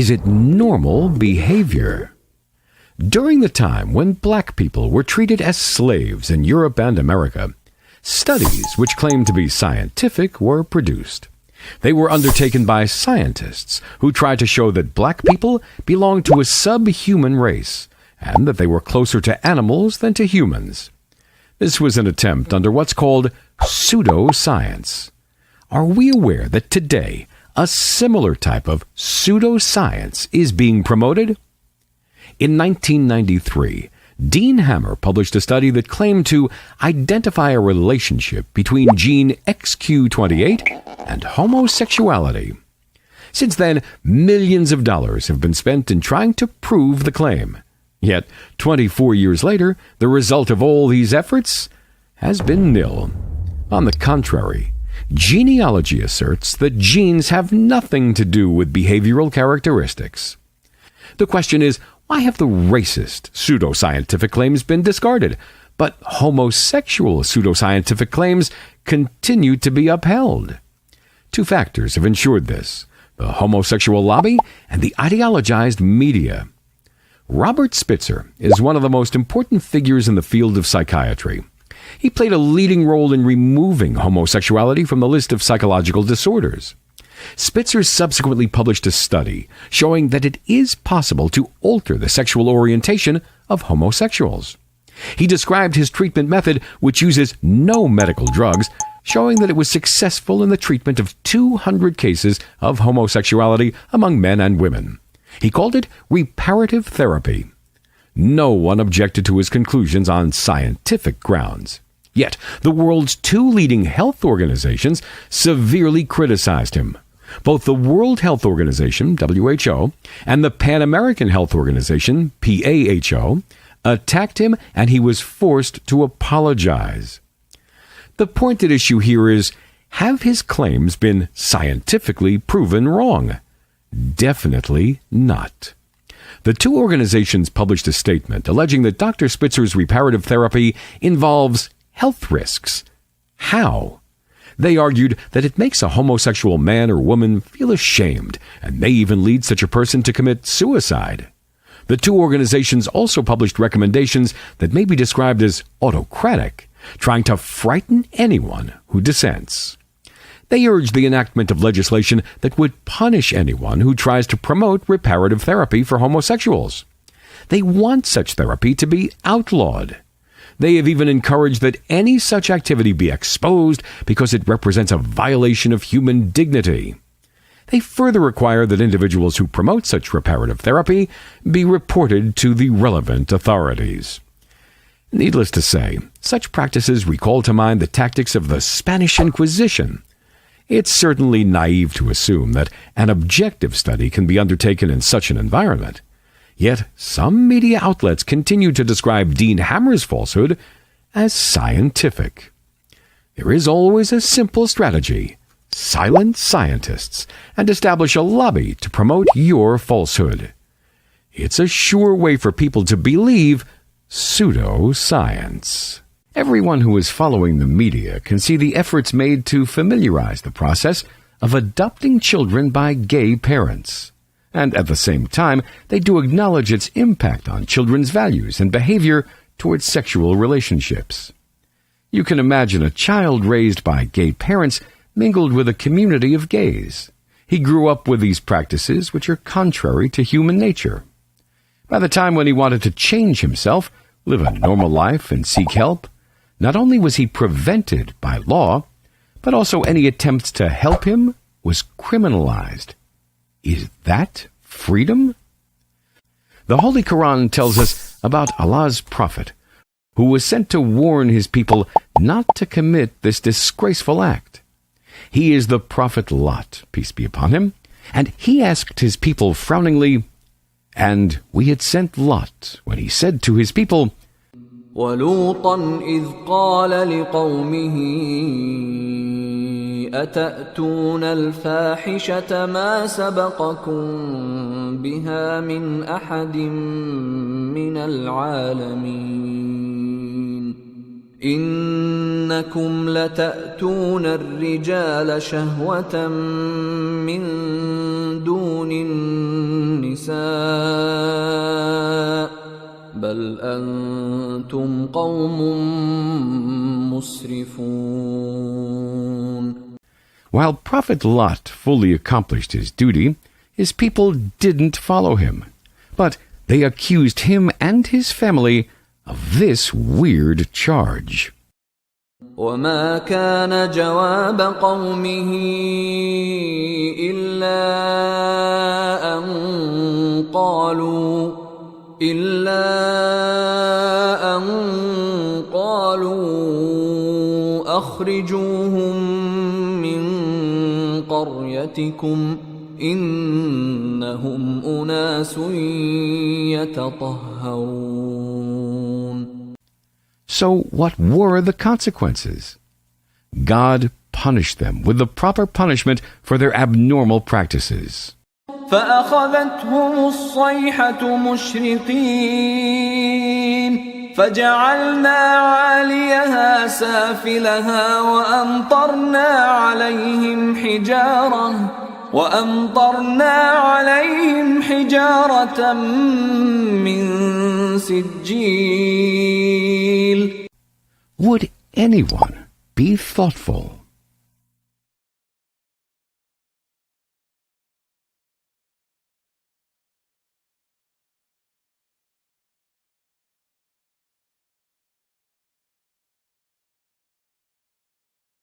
Is it normal behavior? During the time when black people were treated as slaves in Europe and America, studies which claimed to be scientific were produced. They were undertaken by scientists who tried to show that black people belonged to a subhuman race and that they were closer to animals than to humans. This was an attempt under what's called pseudoscience. Are we aware that today a similar type of pseudoscience is being promoted? In 1993, Dean Hammer published a study that claimed to identify a relationship between gene XQ28 and homosexuality. Since then, millions of dollars have been spent in trying to prove the claim. Yet, 24 years later, the result of all these efforts has been nil. On the contrary, genealogy asserts that genes have nothing to do with behavioral characteristics. The question is, why have the racist pseudoscientific claims been discarded, but homosexual pseudoscientific claims continue to be upheld? Two factors have ensured this: the homosexual lobby and the ideologized media. Robert Spitzer is one of the most important figures in the field of psychiatry. He played a leading role in removing homosexuality from the list of psychological disorders. Spitzer subsequently published a study showing that it is possible to alter the sexual orientation of homosexuals. He described his treatment method, which uses no medical drugs, showing that it was successful in the treatment of 200 cases of homosexuality among men and women. He called it reparative therapy. No one objected to his conclusions on scientific grounds. Yet, the world's two leading health organizations severely criticized him. Both the World Health Organization, WHO, and the Pan American Health Organization, PAHO, attacked him, and he was forced to apologize. The point at issue here is, have his claims been scientifically proven wrong? Definitely not. The two organizations published a statement alleging that Dr. Spitzer's reparative therapy involves health risks. How? They argued that it makes a homosexual man or woman feel ashamed and may even lead such a person to commit suicide. The two organizations also published recommendations that may be described as autocratic, trying to frighten anyone who dissents. They urged the enactment of legislation that would punish anyone who tries to promote reparative therapy for homosexuals. They want such therapy to be outlawed. They have even encouraged that any such activity be exposed because it represents a violation of human dignity. They further require that individuals who promote such reparative therapy be reported to the relevant authorities. Needless to say, such practices recall to mind the tactics of the Spanish Inquisition. It's certainly naive to assume that an objective study can be undertaken in such an environment. Yet some media outlets continue to describe Dean Hammer's falsehood as scientific. There is always a simple strategy: silence scientists and establish a lobby to promote your falsehood. It's a sure way for people to believe pseudoscience. Everyone who is following the media can see the efforts made to familiarize the process of adopting children by gay parents. And at the same time, they do acknowledge its impact on children's values and behavior towards sexual relationships. You can imagine a child raised by gay parents mingled with a community of gays. He grew up with these practices which are contrary to human nature. By the time when he wanted to change himself, live a normal life, and seek help, not only was he prevented by law, but also any attempts to help him was criminalized. Is that freedom? The Holy Quran tells us about Allah's prophet, who was sent to warn his people not to commit this disgraceful act. He is the prophet Lot, peace be upon him, and he asked his people frowningly, "And we had sent Lot when he said to his people, وَلُوطًا إِذْ قَالَ لِقَوْمِهِ أَتَأْتُونَ الْفَاحِشَةَ مَا سَبَقَكُم بِهَا مِنْ أَحَدٍ مِنَ الْعَالَمِينَ إِنَّكُمْ لَتَأْتُونَ الرِّجَالَ شَهْوَةً مِنْ دُونِ دون النساء بل أنتم قوم مسرفون. While Prophet Lot fully accomplished his duty, his people didn't follow him, but they accused him and his family of this weird charge. وما كان جواب قومه إلا أن قالوا أخرجوهم من قريتكم إنهم أناس يتطهرون. So what were the consequences? God punished them with the proper punishment for their abnormal practices. فأخذتهم الصيحة مشرقين فجعلنا عاليها سافلها وأمطرنا عليهم حجارة من سجيل. Would anyone be thoughtful